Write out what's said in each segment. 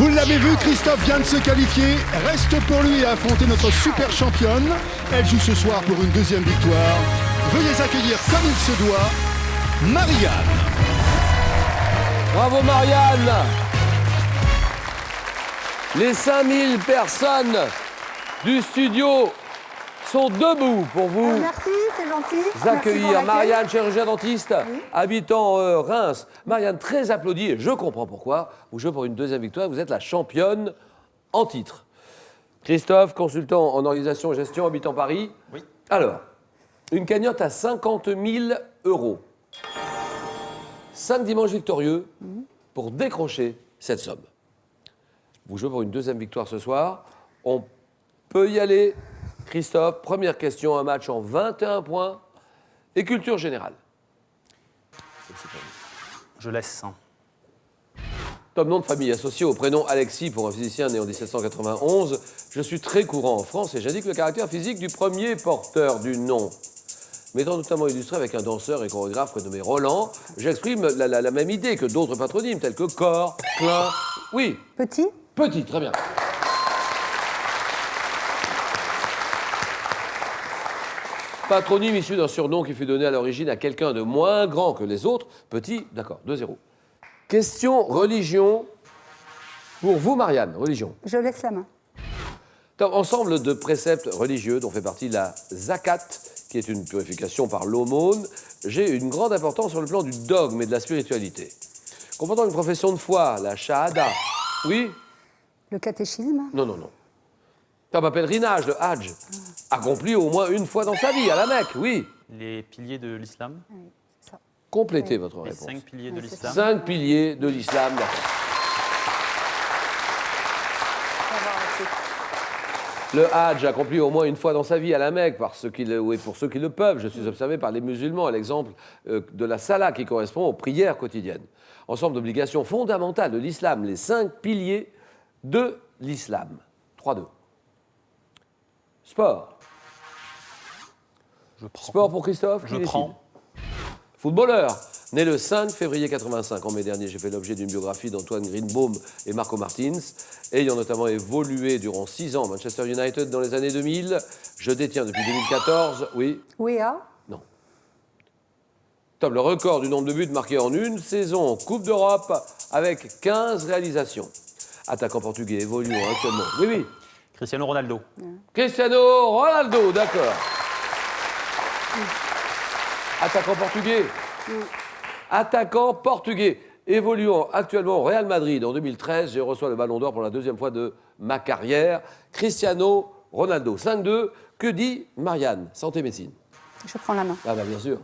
Vous l'avez vu, Christophe vient de se qualifier. Reste pour lui à affronter notre super championne. Elle joue ce soir pour une deuxième victoire. Veuillez accueillir comme il se doit, Marianne. Bravo Marianne. Les 5000 personnes du studio sont debout pour vous. Merci, c'est gentil. Accueillir Marianne, chirurgien dentiste, habitant Reims. Marianne, très applaudie, et je comprends pourquoi. Vous jouez pour une deuxième victoire, vous êtes la championne en titre. Christophe, consultant en organisation et gestion, habitant Paris. Oui. Alors, une cagnotte à 50 000 €. 5 dimanches victorieux pour décrocher cette somme. Vous jouez pour une deuxième victoire ce soir. On peut y aller. Christophe, première question, un match en 21 points et culture générale. Je laisse. Comme nom de famille associé au prénom Alexis pour un physicien né en 1791, je suis très courant en France et j'indique le caractère physique du premier porteur du nom. M'étant notamment illustré avec un danseur et chorégraphe prénommé Roland, j'exprime la même idée que d'autres patronymes tels que Corps, Klein, oui. Petit. Petit, très bien. Patronyme issu d'un surnom qui fut donné à l'origine à quelqu'un de moins grand que les autres. Petit, d'accord, 2-0. Question religion. Pour vous, Marianne, religion. Je laisse la main. Ensemble de préceptes religieux dont fait partie la zakat, qui est une purification par l'aumône, j'ai une grande importance sur le plan du dogme et de la spiritualité. Comportant une profession de foi, la shahada. Oui? Le catéchisme. Non, non, non. Comme un pèlerinage, le hajj, accompli au moins une fois dans sa vie, à la Mecque, oui. Les piliers de l'islam. Oui, c'est ça. Complétez votre Les réponse. 5 piliers de Oui, c'est l'islam. 5 piliers de l'islam, d'accord. Le hajj accompli au moins une fois dans sa vie à la Mecque, pour ceux qui le peuvent. Je suis observé par les musulmans à l'exemple de la salat qui correspond aux prières quotidiennes. Ensemble d'obligations fondamentales de l'islam, les 5 piliers de l'islam. 3-2. Sport. Je prends. Sport pour Christophe. Je qui décide? prends. Footballeur. Né le 5 février 85. En mai dernier, j'ai fait l'objet d'une biographie d'Antoine Greenbaum et Marco Martins. Ayant notamment évolué durant 6 ans à Manchester United dans les années 2000, je détiens depuis 2014, oui, Ouéa. non. Top, le record du nombre de buts marqués en une saison en Coupe d'Europe avec 15 réalisations. Attaquant portugais évoluant actuellement. Oui, oui. Cristiano Ronaldo. Cristiano Ronaldo, d'accord. Attaquant portugais. Attaquant portugais. Évoluant actuellement au Real Madrid en 2013, je reçois le Ballon d'Or pour la deuxième fois de ma carrière. Cristiano Ronaldo. 5-2. Que dit Marianne? Santé médecine. Je prends la main. Ah bah bien sûr.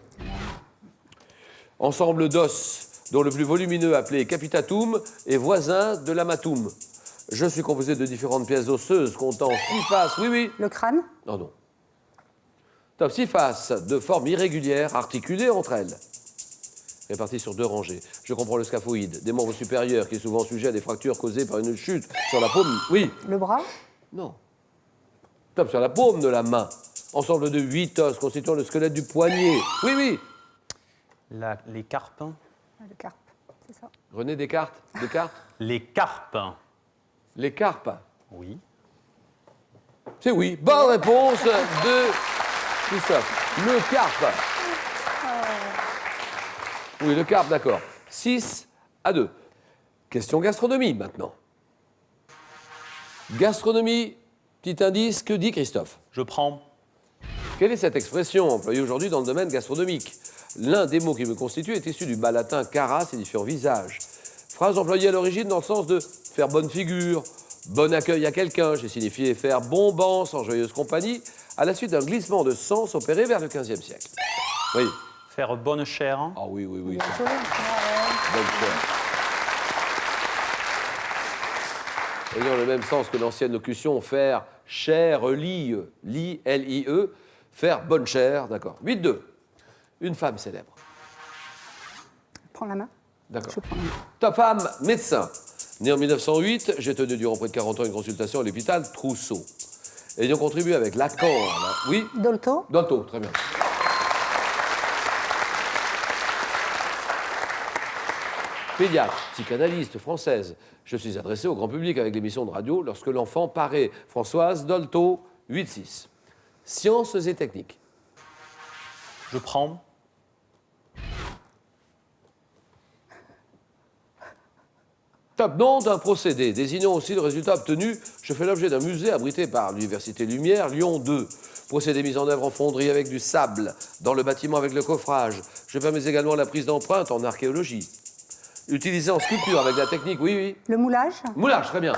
Ensemble d'os, dont le plus volumineux appelé capitatum est voisin de l'amatum. Je suis composé de différentes pièces osseuses comptant 6 faces. Oui, oui. Le crâne. Non, non. Top 6 faces de forme irrégulière, articulées entre elles. Réparties sur 2 rangées. Je comprends le scaphoïde, des membres supérieurs qui est souvent sujet à des fractures causées par une chute sur la paume. Oui. Le bras. Non. Top sur la paume de la main. Ensemble de 8 os constituant le squelette du poignet. Oui, oui. Les carpes. Le carpe. C'est ça. René Descartes. Descartes. Les carpes. Les carpes. Oui. C'est oui. Bonne réponse de Christophe. Le carpe. Oui, le carpe, d'accord. 6-2. Question gastronomie maintenant. Gastronomie, petit indice, que dit Christophe? Je prends. Quelle est cette expression employée aujourd'hui dans le domaine gastronomique? L'un des mots qui me constitue est issu du bas latin cara, signifiant visage. Phrase employée à l'origine dans le sens de faire bonne figure, bon accueil à quelqu'un. J'ai signifié faire bombance en joyeuse compagnie, à la suite d'un glissement de sens opéré vers le XVe siècle. Oui. Faire bonne chère. Ah oui, oui, oui. Bien joué. Ouais. Bonne chère. Ayant le même sens que l'ancienne locution faire chère, lie, L-I-E, faire bonne chère, d'accord. 8-2. Une femme célèbre. Prends la main. D'accord. Je prends la main. Ta femme, médecin. Née en 1908, j'ai tenu durant près de 40 ans une consultation à l'hôpital Trousseau. Ayant contribué avec Lacan à la... Oui, Dolto. Dolto, très bien. Pédiatre, psychanalyste française. Je suis adressé au grand public avec l'émission de radio lorsque l'enfant paraît. Françoise Dolto, 8-6. Sciences et techniques. Je prends. Top, nom d'un procédé désignant aussi le résultat obtenu. Je fais l'objet d'un musée abrité par l'Université Lumière, Lyon 2. Procédé mis en œuvre en fonderie avec du sable, dans le bâtiment avec le coffrage. Je permets également la prise d'empreintes en archéologie. Utilisé en sculpture avec la technique, oui, oui. Le moulage. Moulage, très bien.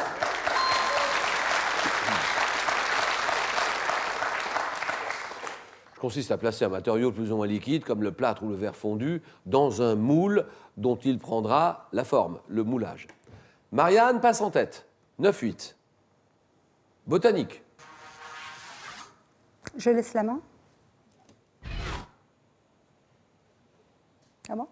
Consiste à placer un matériau plus ou moins liquide, comme le plâtre ou le verre fondu, dans un moule dont il prendra la forme, le moulage. Marianne passe en tête, 9-8. Botanique. Je laisse la main. Ah bon?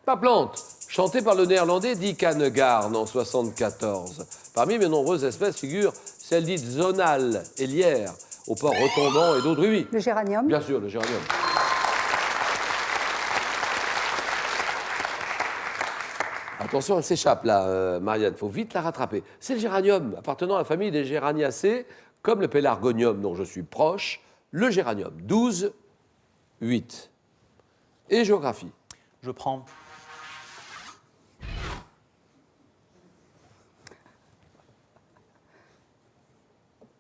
La plante, chantée par le néerlandais Dick Hanegaarn en 1974. Parmi mes nombreuses espèces figure celle dite zonale, hélière, aux pores retombants et d'autres. Oui, oui. Le géranium. Bien sûr, le géranium. Attention, elle s'échappe là, Marianne. Il faut vite la rattraper. C'est le géranium, appartenant à la famille des Géraniacées, comme le pélargonium dont je suis proche, le géranium. 12-8. Et géographie. Je prends.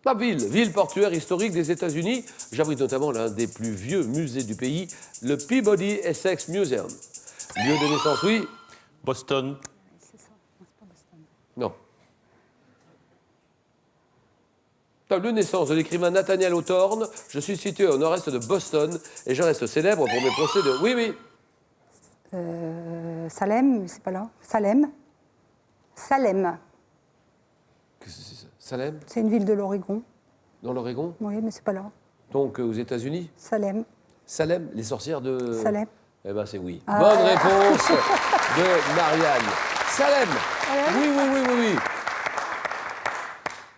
Top ville portuaire historique des États-Unis. J'abrite notamment l'un des plus vieux musées du pays, le Peabody Essex Museum. Lieu de naissance, oui. Boston. C'est ça. Non, c'est pas Boston. Non. Top lieu de naissance de l'écrivain Nathaniel Hawthorne. Je suis situé au nord-est de Boston et je reste célèbre pour mes procès de... Oui, oui. Salem, mais c'est pas là. Salem. Salem. Qu'est-ce que c'est ça? Salem? C'est une ville de l'Oregon. Dans l'Oregon? Oui, mais c'est pas là. Donc aux États-Unis? Salem. Salem, les sorcières de... Salem. Eh bien, c'est oui. Ah. Bonne réponse de Marianne. Salem. Oui, oui, oui, oui, oui.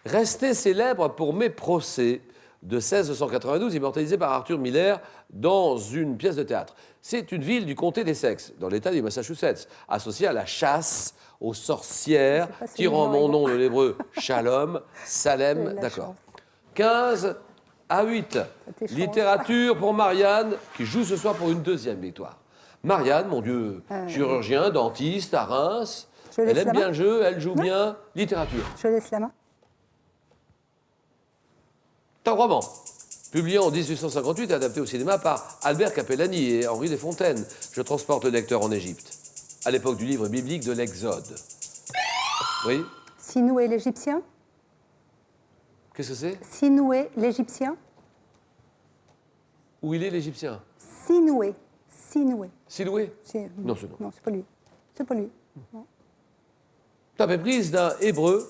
Resté célèbre pour mes procès de 1692, immortalisé par Arthur Miller dans une pièce de théâtre. C'est une ville du comté d'Essex, dans l'État du Massachusetts, associée à la chasse, aux sorcières, C'est pas celui tirant de mon l'Oregon. nom de l'hébreu Shalom, Salem, La d'accord. chance. 15-8. tes chances. Littérature pour Marianne, qui joue ce soir pour une deuxième victoire. Marianne, mon Dieu, chirurgien, dentiste à Reims. Je laisse Elle aime la bien main. le jeu, elle joue bien. Littérature. Je laisse la main. C'est un roman, publié en 1858, adapté au cinéma par Albert Capellani et Henri Desfontaines. Je transporte le lecteur en Égypte, à l'époque du livre biblique de l'Exode. Oui? Sinoué l'Égyptien. Qu'est-ce que c'est? Sinoué l'Égyptien. Où il est l'Égyptien? Sinoué. Sinoué. Siloué? Non, c'est non. Non, c'est pas lui. C'est pas lui. Non. Tu avais prise d'un hébreu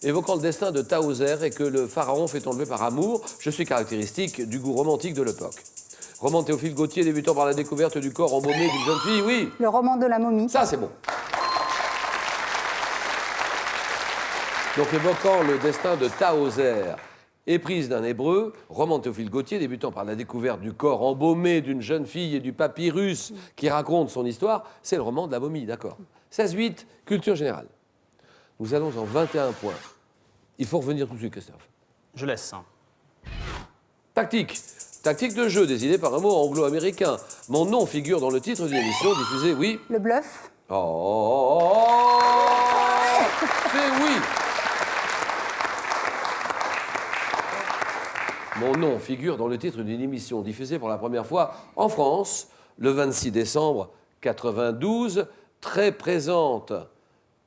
évoquant le destin de Tahoser et que le pharaon fait enlever par amour. Je suis caractéristique du goût romantique de l'époque. Roman de Théophile Gautier débutant par la découverte du corps embaumé d'une jeune fille, oui. Le roman de la momie. Ça, c'est bon. Donc, évoquant le destin de Tahoser, éprise d'un hébreu, roman de Théophile Gautier débutant par la découverte du corps embaumé d'une jeune fille et du papyrus qui raconte son histoire, c'est le roman de la momie, d'accord. 16-8, culture générale. Nous allons en 21 points. Il faut revenir tout de suite, Christophe. Je laisse. Tactique. Tactique de jeu désignée par un mot anglo-américain. Mon nom figure dans le titre d'une émission diffusée, oui. Le bluff. Oh, c'est oui. Mon nom figure dans le titre d'une émission diffusée pour la première fois en France le 26 décembre 92, très présente.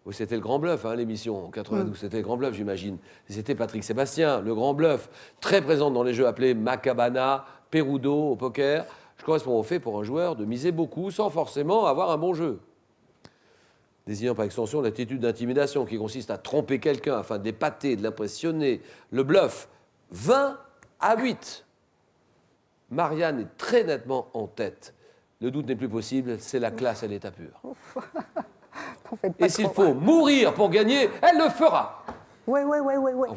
Oui, c'était le Grand Bluff, hein, l'émission en 92. C'était le Grand Bluff, j'imagine. C'était Patrick Sébastien, le Grand Bluff, très présente dans les jeux appelés Macabana, Perudo au poker. Je correspond au fait pour un joueur de miser beaucoup sans forcément avoir un bon jeu. Désignant par extension l'attitude d'intimidation qui consiste à tromper quelqu'un afin d'épater, de l'impressionner. Le bluff, 20-8. Marianne est très nettement en tête. Le doute n'est plus possible, c'est la classe à l'état pur. T'en faites pas Et s'il trop. faut mourir pour gagner, elle le fera. Ouais. Ah, ouais.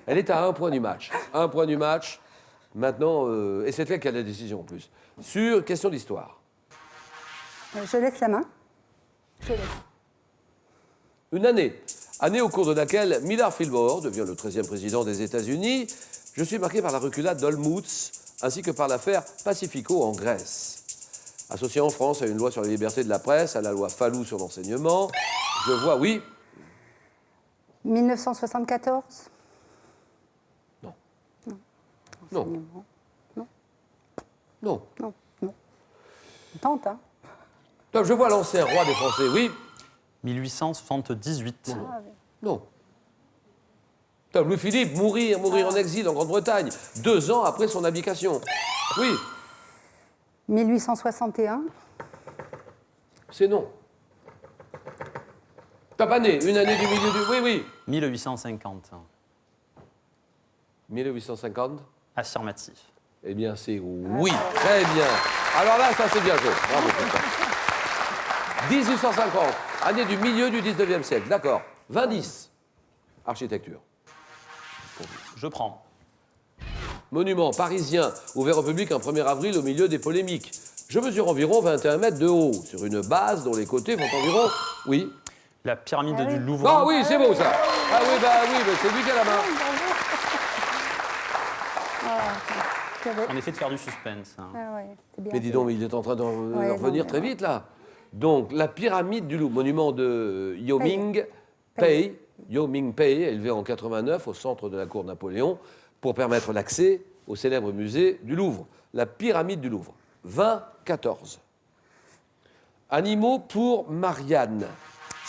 Elle est à 1 point du match. 1 point du match. Maintenant, et c'est elle qui a la décision en plus. Sur question d'histoire. Je laisse la main. Je laisse. Une année au cours de laquelle Millard Fillmore devient le 13e président des États-Unis. Je suis marqué par la reculade d'Olmütz ainsi que par l'affaire Pacifico en Grèce. Associé en France à une loi sur la liberté de la presse, à la loi Fallou sur l'enseignement, je vois, oui, 1974. non. Enseignement. Non. Non, non. On tente, hein. Donc, je vois l'ancien roi des Français, oui, 1878. non. Tom Louis-Philippe, mourir en exil en Grande-Bretagne, 2 ans après son abdication. Oui, 1861. c'est non. T'as pas né, une année du milieu du... Oui, oui. 1850. 1850. Affirmatif. Eh bien, c'est oui. Très bien. Alors là, ça, c'est bien joué. Bravo, Christophe. 1850, année du milieu du 19e siècle. D'accord. 20-10. Architecture. Je prends. Monument parisien, ouvert au public un 1er avril au milieu des polémiques. Je mesure environ 21 mètres de haut, sur une base dont les côtés font environ... Oui. La pyramide du Louvre. Ah oui, c'est beau, ça. Ah oui, bah oui, mais c'est lui qui a la main. En effet, de faire du suspense. Hein. Ah ouais, c'est bien. Mais dis donc, mais il est en train de Ouais, revenir non, très mais vite, là. Donc, la pyramide du Louvre, monument de Yao Ming Pei, élevé en 89 au centre de la cour de Napoléon, pour permettre l'accès au célèbre musée du Louvre. La pyramide du Louvre. 20-14. Animaux pour Marianne.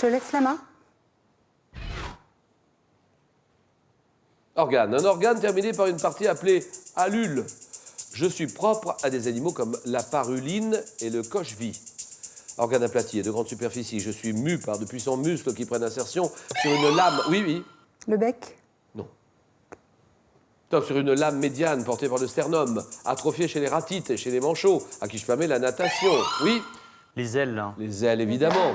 Je laisse la main. Organe. Un organe terminé par une partie appelée allule. Je suis propre à des animaux comme la paruline et le coche-vie. Organe aplati et de grande superficie. Je suis mu par de puissants muscles qui prennent insertion sur une lame. Oui, oui. Le bec. Non. Top sur une lame médiane portée par le sternum. Atrophiée chez les ratites et chez les manchots, à qui je permets la natation. Oui. Les ailes. Hein. Les ailes, évidemment.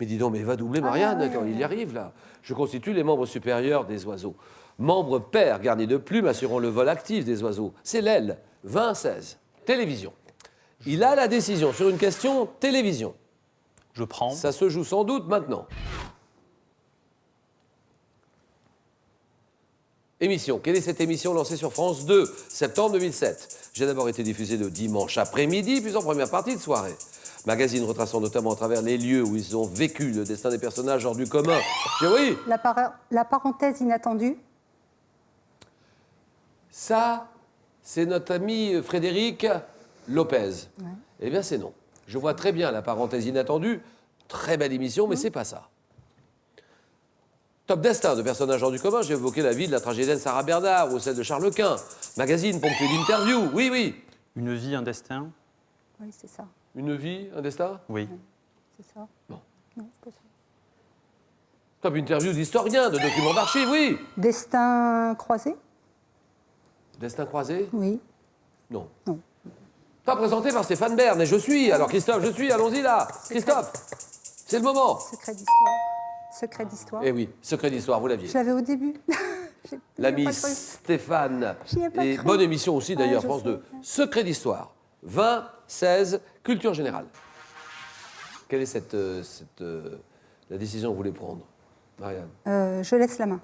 Mais dis donc, mais va doubler Marianne quand il y arrive, là. Je constitue les membres supérieurs des oiseaux. Membre pair garni de plumes assurant le vol actif des oiseaux. C'est l'aile. 20-16. Télévision. Il a la décision sur une question télévision. Je prends. Ça se joue sans doute maintenant. Émission. Quelle est cette émission lancée sur France 2, septembre 2007 ? J'ai d'abord été diffusé le dimanche après-midi, puis en première partie de soirée. Magazine retraçant notamment à travers les lieux où ils ont vécu le destin des personnages hors du commun. Oui. La parenthèse inattendue. Ça, c'est notre ami Frédéric Lopez. Ouais. Eh bien, c'est non. Je vois très bien la parenthèse inattendue. Très belle émission, mais c'est pas ça. Top destin de personnages hors du commun, j'ai évoqué la vie de la tragédienne Sarah Bernard ou celle de Charles Quint. Magazine ponctué d'interviews. Oui, oui. Une vie, un destin. Oui, c'est ça. Une vie, un destin ? Oui. C'est ça. Non. Non, c'est pas ça. Top interview d'historiens, de documents d'archives, oui. Destin croisé. Destin croisé ? Oui. Non. Non. Pas présenté par Stéphane Bern, et je suis. Alors Christophe, je suis, allons-y là. Christophe, c'est le moment. Secret d'histoire. Secret d'histoire. Eh oui, secret d'histoire, vous l'aviez. Je l'avais au début. L'ami Stéphane. J'y ai pas Et cru. bonne émission aussi d'ailleurs, je France sais. 2. Secret d'histoire. 20-16, culture générale. Quelle est la décision que vous voulez prendre, Marianne ? Je laisse la main.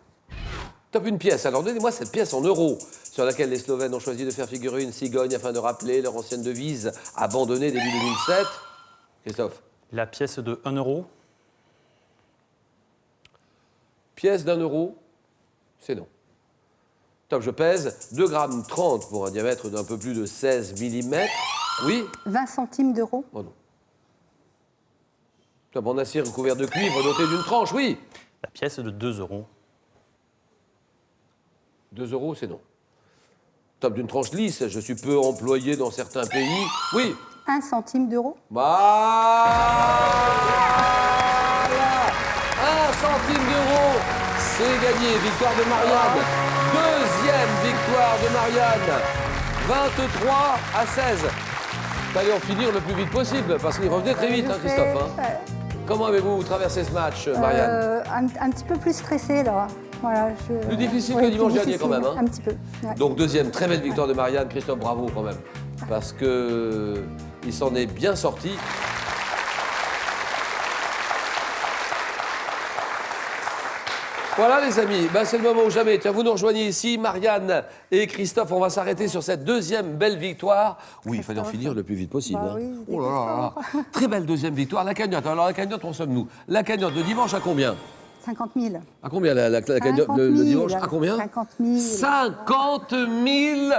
Top une pièce. Alors donnez-moi cette pièce en euros sur laquelle les Slovènes ont choisi de faire figurer une cigogne afin de rappeler leur ancienne devise abandonnée début 2007. Christophe. La pièce de 1 euro. Pièce d'1 euro, c'est non. Top, je pèse 2,30 grammes pour un diamètre d'un peu plus de 16 mm. Oui ? 20 centimes d'euros. Oh non. Top, en acier recouvert de cuivre doté d'une tranche, oui ? La pièce de 2 euros. 2 euros, c'est non. Top, d'une tranche lisse, je suis peu employé dans certains pays. Oui ? 1 centime d'euros. Voilà ! 1 centime d'euro, c'est gagné. Victoire de Marianne. Deuxième victoire de Marianne. 23-16. Fallait en finir le plus vite possible, parce qu'il revenait très vite, hein, Christophe. Hein. Comment avez-vous traversé ce match, Marianne ? Un petit peu plus stressé, là. Voilà, Plus difficile ouais, que dimanche plus dernier quand même. Hein. Un petit peu. Ouais. Donc deuxième, très belle victoire de Marianne. Christophe, bravo quand même. Parce que il s'en est bien sorti. Voilà les amis, ben, c'est le moment ou jamais. Tiens, vous nous rejoignez ici, Marianne et Christophe. On va s'arrêter sur cette deuxième belle victoire. Oui, il fallait en finir le plus vite possible. Bah hein. oui, Oh là là là. Très belle deuxième victoire. La cagnotte, alors la cagnotte, où sommes-nous? La cagnotte de dimanche à combien? 50 000. À combien la cagnotte 50 000, le dimanche? À combien? 50 000. 50 000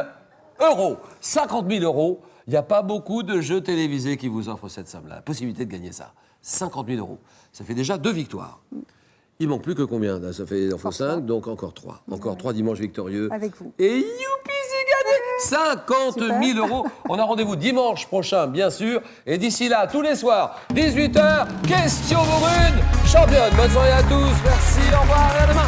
euros. 50 000 euros. Il n'y a pas beaucoup de jeux télévisés qui vous offrent cette somme-là. La possibilité de gagner ça. 50 000 euros. Ça fait déjà 2 victoires. Il manque plus que combien? Là, ça fait, il en faut 5, donc encore 3. Encore 3 dimanches victorieux. Avec vous. Et youpi, c'est gagné! 50 000 euros. On a rendez-vous dimanche prochain, bien sûr. Et d'ici là, tous les soirs, 18h, question pour une championne. Bonne soirée à tous. Merci, au revoir et à demain.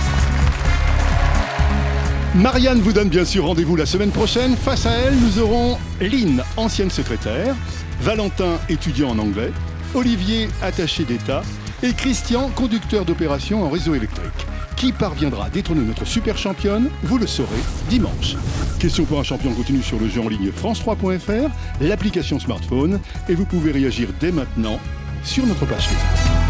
Marianne vous donne bien sûr rendez-vous la semaine prochaine. Face à elle, nous aurons Lynn, ancienne secrétaire, Valentin, étudiant en anglais, Olivier, attaché d'État, et Christian, conducteur d'opération en réseau électrique. Qui parviendra à détrôner notre super championne? Vous le saurez dimanche. Question pour un champion continue sur le jeu en ligne France3.fr, l'application smartphone, et vous pouvez réagir dès maintenant sur notre page Facebook.